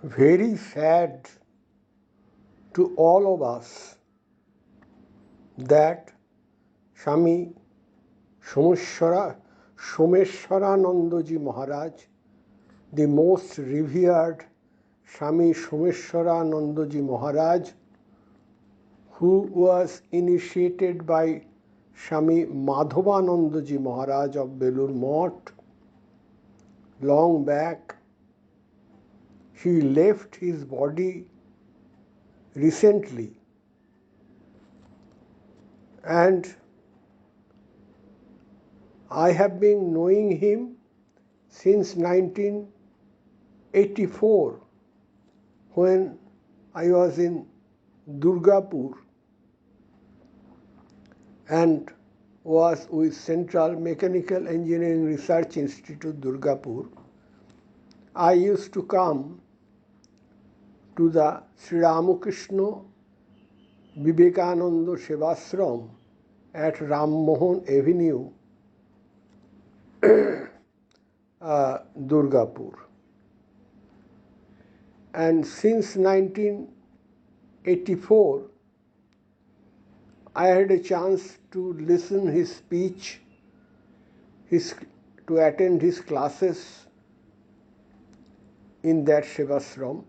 very sad to all of us that Swami Someshwaranandaji Maharaj, the most revered Swami Someshwaranandaji Maharaj, who was initiated by Swami Madhavanandaji Maharaj of Belur Math long back. He left his body recently, and I have been knowing him since 1984 when I was in Durgapur and was with Central Mechanical Engineering Research Institute, Durgapur. I used to come to the Sri Ramakrishna Vivekananda Sevashram at Ram Mohan Avenue, Durgapur. And since 1984, I had a chance to listen his speech, to attend his classes in that Sevashram.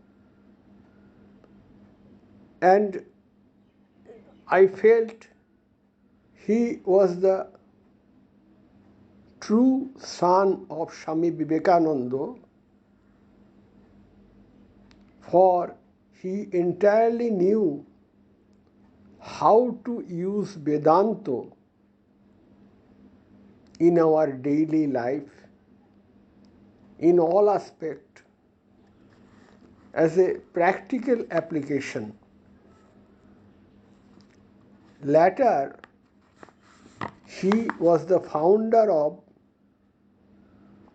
And I felt he was the true son of Swami Vivekananda, for he entirely knew how to use Vedanta in our daily life, in all aspects, as a practical application. Later, he was the founder of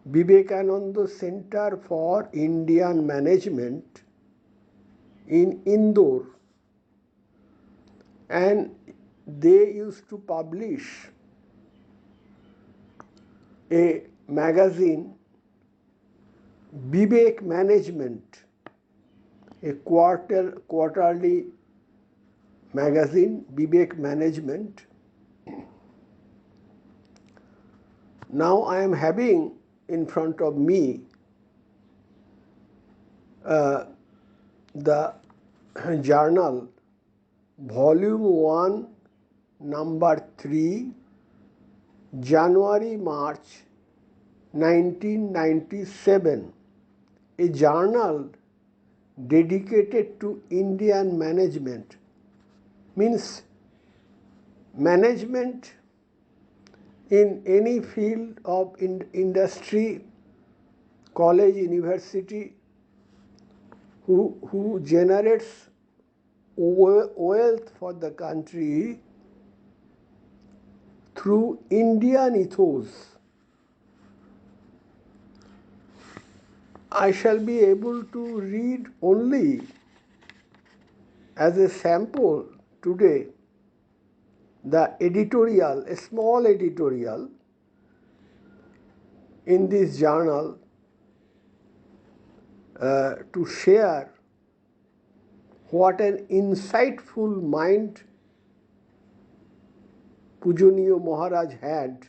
Vivekananda Center for Indian Management in Indore, and they used to publish a magazine, Vivek Management, a quarterly magazine, Vivek Management. Now I am having in front of me the journal, volume 1, number 3, January-March 1997, a journal dedicated to Indian management. Means management in any field of industry, college, university, who generates wealth for the country through Indian ethos. I shall be able to read only as a sample today the editorial, a small editorial in this journal to share what an insightful mind Pujaniya Maharaj had.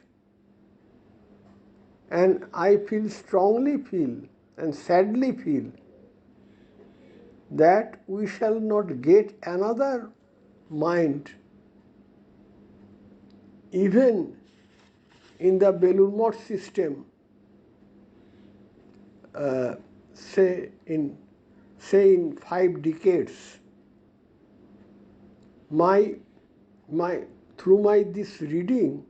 And I strongly feel and sadly feel that we shall not get another mind even in the Belur Math system, say in 5 decades. Through this reading,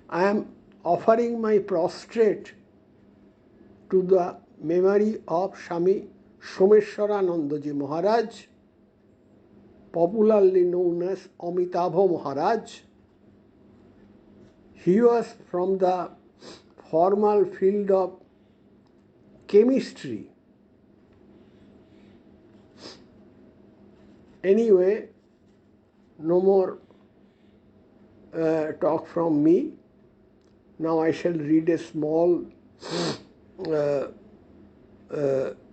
I am offering my prostrate to the memory of Swami Someshwaranandaji Maharaj, popularly known as Amitabha Maharaj. He was from the formal field of chemistry. Anyway, no more talk from me. Now I shall read a small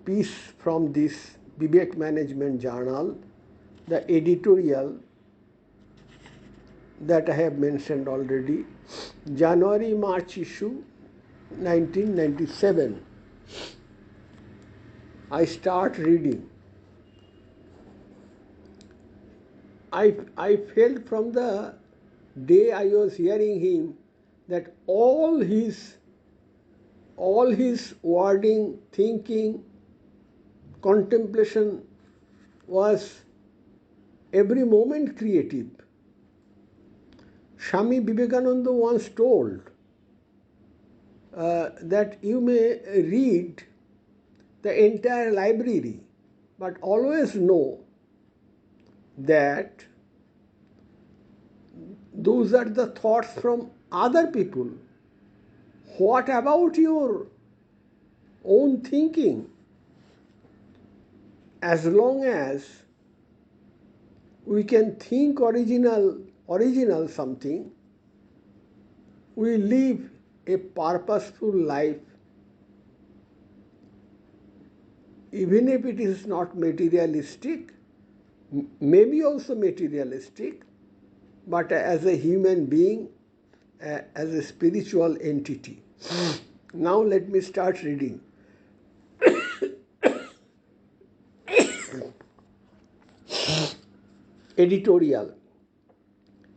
piece from this Vivek Management Journal, the editorial that I have mentioned already, January-March issue 1997. I start reading. I felt from the day I was hearing him that all his wording, thinking, contemplation was every moment creative. Swami Vivekananda once told that you may read the entire library, but always know that those are the thoughts from other people. What about your own thinking? As long as we can think original something, we live a purposeful life, even if it is not materialistic, maybe also materialistic, but as a human being, as a spiritual entity. Now let me start reading. Editorial.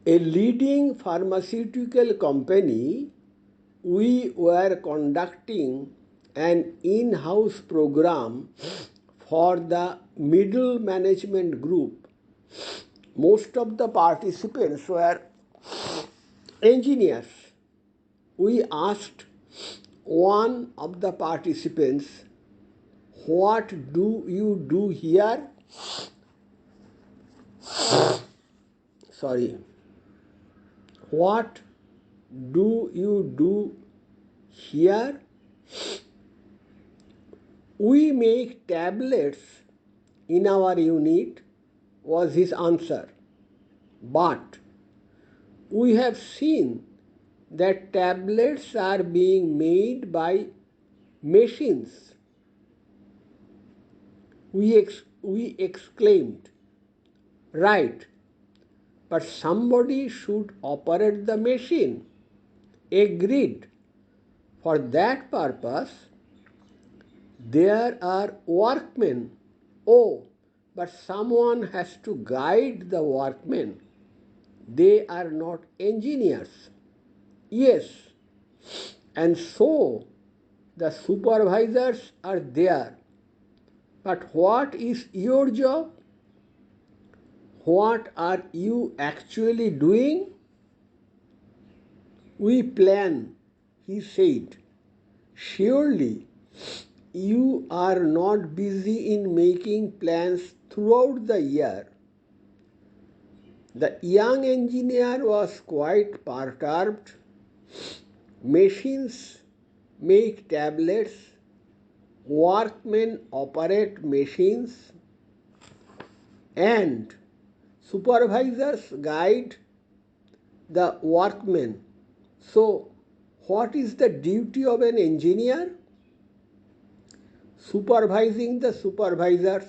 A leading pharmaceutical company, we were conducting an in-house program for the middle management group. Most of the participants were engineers. We asked one of the participants, "What do you do here?" Sorry. What do you do here? We make tablets in our unit, was his answer. But we have seen that tablets are being made by machines. We exclaimed, right, but somebody should operate the machine. Agreed. For that purpose, there are workmen. Oh, but someone has to guide the workmen. They are not engineers. Yes, and so the supervisors are there. But what is your job? What are you actually doing? We plan, he said. Surely you are not busy in making plans throughout the year. The young engineer was quite perturbed. Machines make tablets, workmen operate machines, and supervisors guide the workmen. So, what is the duty of an engineer? Supervising the supervisors.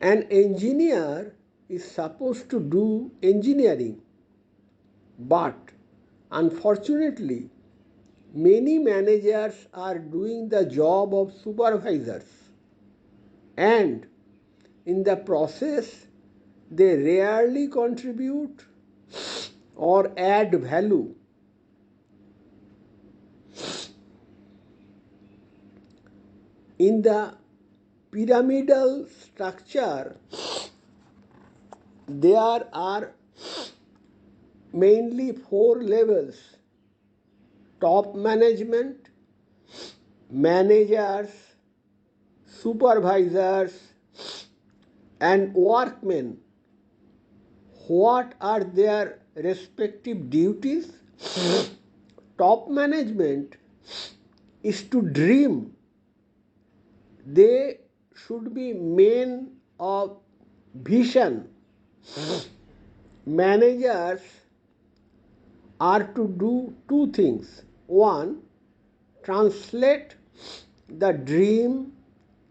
An engineer is supposed to do engineering, but unfortunately, many managers are doing the job of supervisors, and in the process, they rarely contribute or add value. In the pyramidal structure, there are mainly 4 levels: top management, managers, supervisors, and workmen. What are their respective duties? Top management is to dream. They should be men of vision. Managers are to do 2 things. 1, translate the dream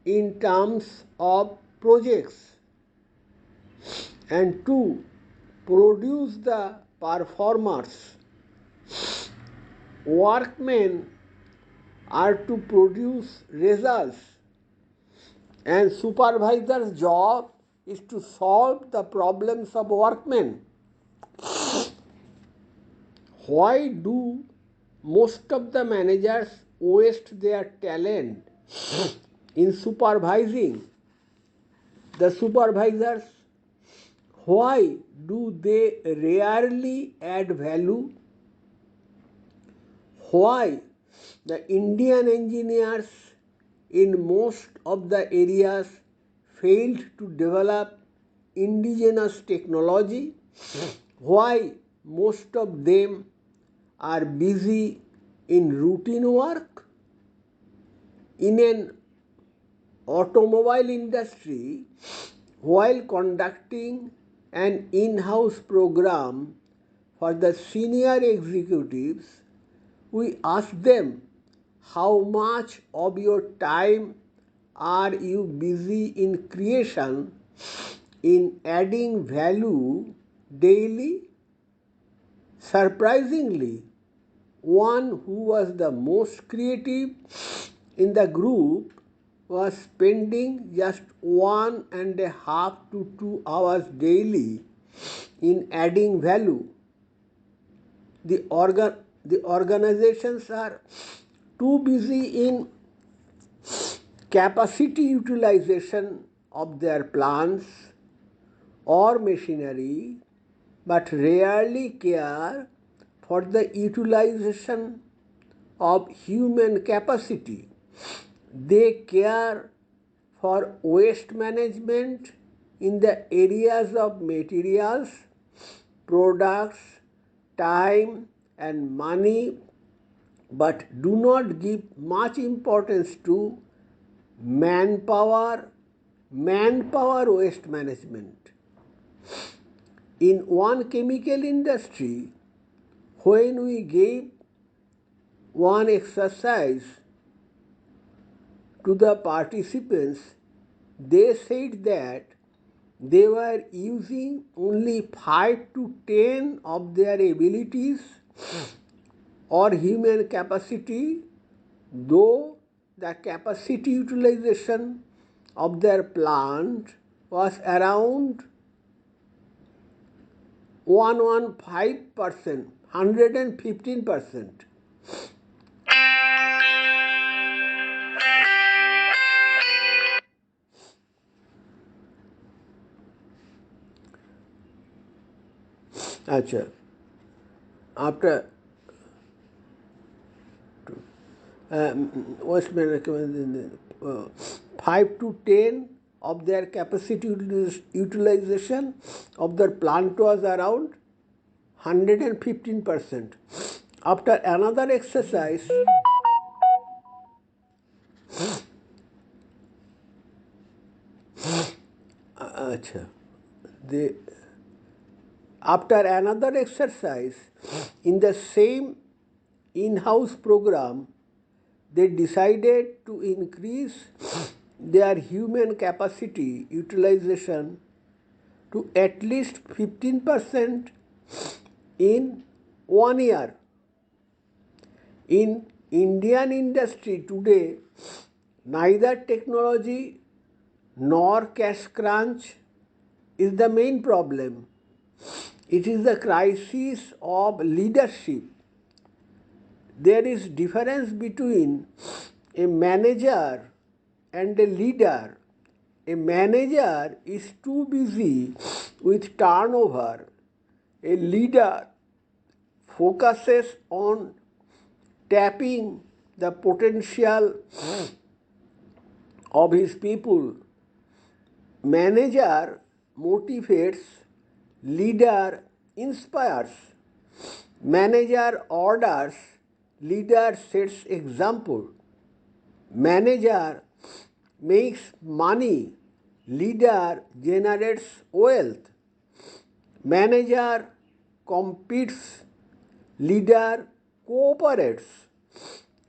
in terms of projects, and to produce the performers. Workmen are to produce results, and supervisor's job is to solve the problems of workmen. Why do most of the managers waste their talent in supervising the supervisors? Why do they rarely add value? Why the Indian engineers in most of the areas failed to develop indigenous technology? Why most of them are busy in routine work? In an automobile industry, while conducting an in-house program for the senior executives, we ask them, how much of your time are you busy in creation, in adding value daily? Surprisingly, one who was the most creative in the group was spending just 1.5 to 2 hours daily in adding value. The organizations are too busy in capacity utilization of their plants or machinery, but rarely care for the utilization of human capacity. They care for waste management in the areas of materials, products, time, and money, but do not give much importance to manpower waste management. In one chemical industry, when we gave one exercise to the participants, they said that they were using only 5 to 10 of their abilities or human capacity, though the capacity utilization of their plant was around 115%, 115%. Achha. After West recommended 5 to 10 of their capacity utilization of their plant was around 115%. After another exercise, after another exercise in the same in-house program, they decided to increase their human capacity utilization to at least 15% in 1 year. In Indian industry today, neither technology nor cash crunch is the main problem. It is the crisis of leadership. There is difference between a manager and a leader. A manager is too busy with turnover. A leader focuses on tapping the potential of his people. Manager motivates, leader inspires. Manager orders, leader sets example. Manager makes money, leader generates wealth. Manager competes, leader cooperates.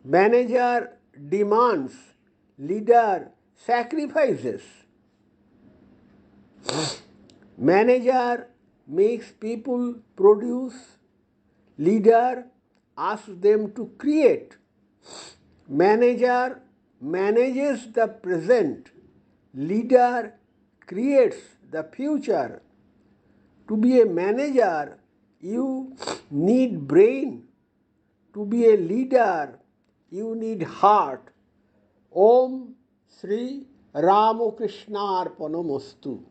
Manager demands, leader sacrifices. Manager makes people produce, leader asks them to create. Manager manages the present, leader creates the future. To be a manager, you need brain. To be a leader, you need heart. Om Sri Ramakrishna Arpanamostu.